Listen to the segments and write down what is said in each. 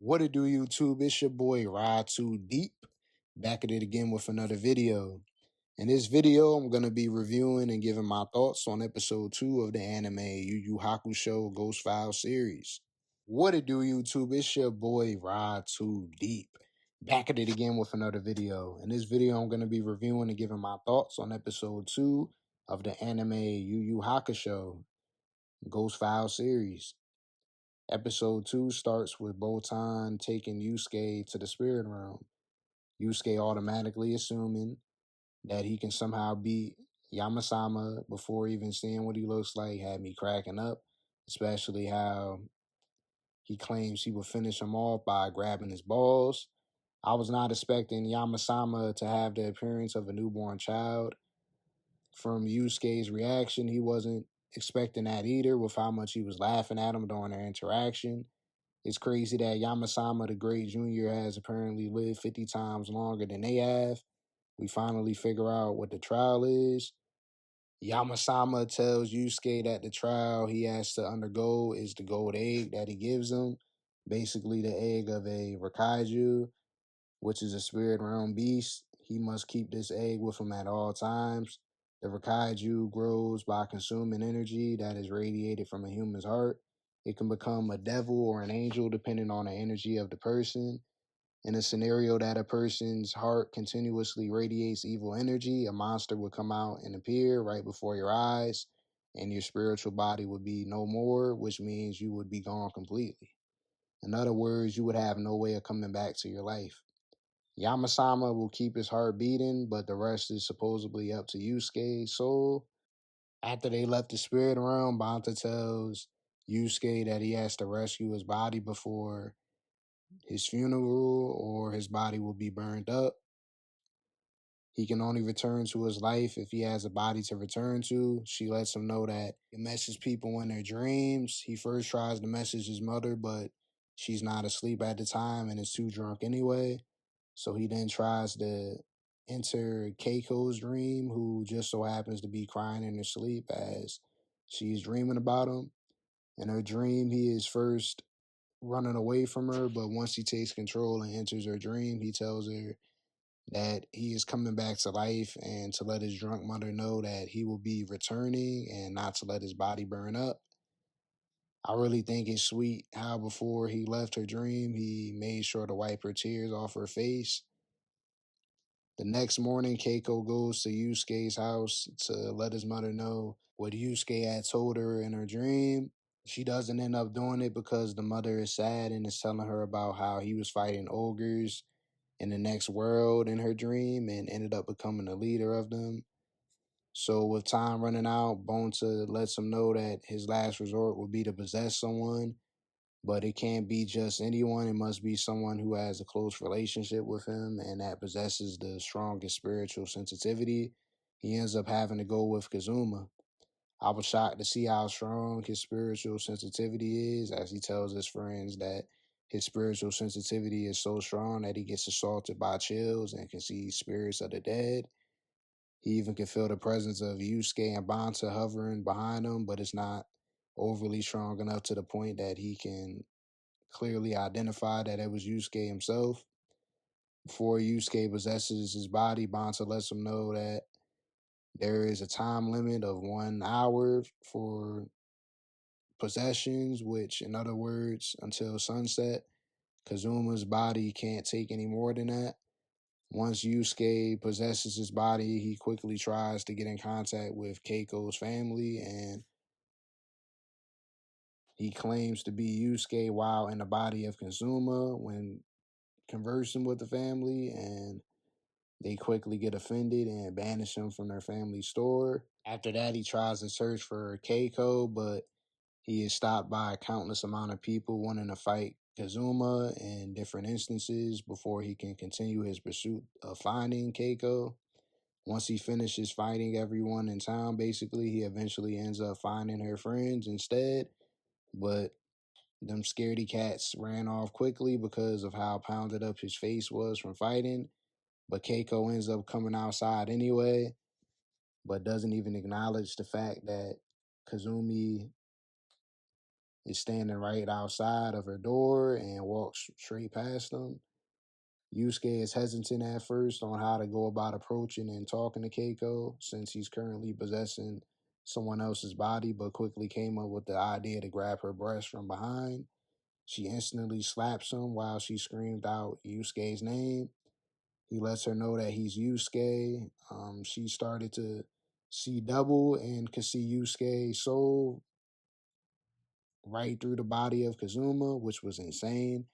What it do, YouTube? It's your boy Ride Too Deep, back at it again with another video. In this video, I'm gonna be reviewing and giving my thoughts on episode 2 of the anime Yu Yu Hakusho Ghost File series. What it do, YouTube? It's your boy Ride Too Deep, back at it again with another video. In this video, I'm gonna be reviewing and giving my thoughts on episode 2 of the anime Yu Yu Hakusho Ghost File series. Episode 2 starts with Botan taking Yusuke to the spirit realm. Yusuke automatically assuming that he can somehow beat Yamasama before even seeing what he looks like had me cracking up, especially how he claims he would finish him off by grabbing his balls. I was not expecting Yamasama to have the appearance of a newborn child. From Yusuke's reaction, he wasn't expecting that either, with how much he was laughing at him during their interaction. It's crazy that Yamasama the Great Jr. has apparently lived 50 times longer than they have. We finally figure out what the trial is. Yamasama tells Yusuke that the trial he has to undergo is the gold egg that he gives him. Basically the egg of a Rakaiju, which is a spirit realm beast. He must keep this egg with him at all times. The Rakaiju grows by consuming energy that is radiated from a human's heart. It can become a devil or an angel depending on the energy of the person. In a scenario that a person's heart continuously radiates evil energy, a monster would come out and appear right before your eyes, and your spiritual body would be no more, which means you would be gone completely. In other words, you would have no way of coming back to your life. Yamasama will keep his heart beating, but the rest is supposedly up to Yusuke's soul. After they left the spirit realm, Banta tells Yusuke that he has to rescue his body before his funeral or his body will be burned up. He can only return to his life if he has a body to return to. She lets him know that he messages people in their dreams. He first tries to message his mother, but she's not asleep at the time and is too drunk anyway. So he then tries to enter Keiko's dream, who just so happens to be crying in her sleep as she's dreaming about him. In her dream, he is first running away from her, but once he takes control and enters her dream, he tells her that he is coming back to life and to let his drunk mother know that he will be returning and not to let his body burn up. I really think it's sweet how before he left her dream, he made sure to wipe her tears off her face. The next morning, Keiko goes to Yusuke's house to let his mother know what Yusuke had told her in her dream. She doesn't end up doing it because the mother is sad and is telling her about how he was fighting ogres in the next world in her dream and ended up becoming the leader of them. So with time running out, Bonta lets him know that his last resort would be to possess someone, but it can't be just anyone. It must be someone who has a close relationship with him and that possesses the strongest spiritual sensitivity. He ends up having to go with Kazuma. I was shocked to see how strong his spiritual sensitivity is, as he tells his friends that his spiritual sensitivity is so strong that he gets assaulted by chills and can see spirits of the dead. He even can feel the presence of Yusuke and Banta hovering behind him, but it's not overly strong enough to the point that he can clearly identify that it was Yusuke himself. Before Yusuke possesses his body, Banta lets him know that there is a time limit of 1 hour for possessions, which, in other words, until sunset. Kazuma's body can't take any more than that. Once Yusuke possesses his body, he quickly tries to get in contact with Keiko's family, and he claims to be Yusuke while in the body of Kazuma when conversing with the family, and they quickly get offended and banish him from their family store. After that, he tries to search for Keiko, but he is stopped by a countless amount of people wanting to fight Kazuma in different instances before he can continue his pursuit of finding Keiko. Once he finishes fighting everyone in town, basically, he eventually ends up finding her friends instead. But them scaredy cats ran off quickly because of how pounded up his face was from fighting. But Keiko ends up coming outside anyway, but doesn't even acknowledge the fact that Kazumi is standing right outside of her door and walks straight past them. Yusuke is hesitant at first on how to go about approaching and talking to Keiko since he's currently possessing someone else's body, but quickly came up with the idea to grab her breast from behind. She instantly slaps him while she screamed out Yusuke's name. He lets her know that he's Yusuke. She started to see double and could see Yusuke's soul right through the body of Kazuma, which was insane.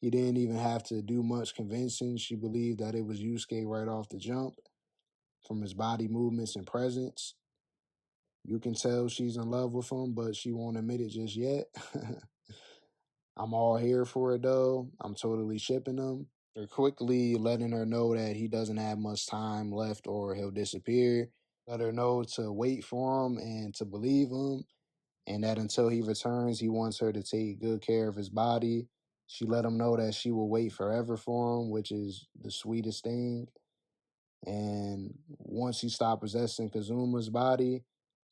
He didn't even have to do much convincing. She believed that it was Yusuke right off the jump from his body movements and presence. You can tell she's in love with him, but she won't admit it just yet. I'm all here for it though. I'm totally shipping him. They're quickly letting her know that he doesn't have much time left or he'll disappear. Let her know to wait for him and to believe him, and that until he returns, he wants her to take good care of his body. She let him know that she will wait forever for him, which is the sweetest thing. And once he stopped possessing Kazuma's body,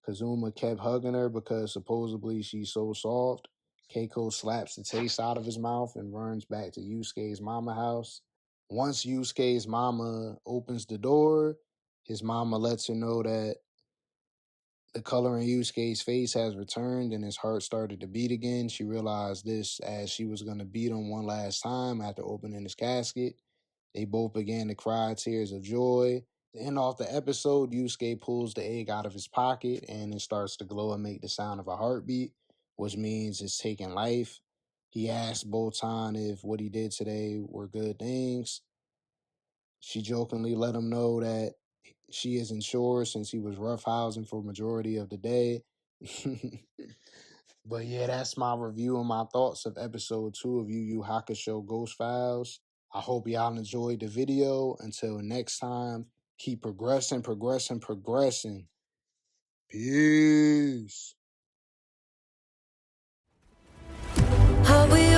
Kazuma kept hugging her because supposedly she's so soft. Keiko slaps the taste out of his mouth and runs back to Yusuke's mama house. Once Yusuke's mama opens the door, his mama lets her know that the color in Yusuke's face has returned and his heart started to beat again. She realized this as she was going to beat him one last time after opening his casket. They both began to cry tears of joy. To end off the episode, Yusuke pulls the egg out of his pocket and it starts to glow and make the sound of a heartbeat, which means it's taking life. He asked Botan if what he did today were good things. She jokingly let him know that she isn't sure since he was roughhousing for majority of the day. But yeah, that's my review and my thoughts of episode 2 of Yu Yu Hakusho Ghost Files. I hope y'all enjoyed the video. Until next time, keep progressing. Peace. How we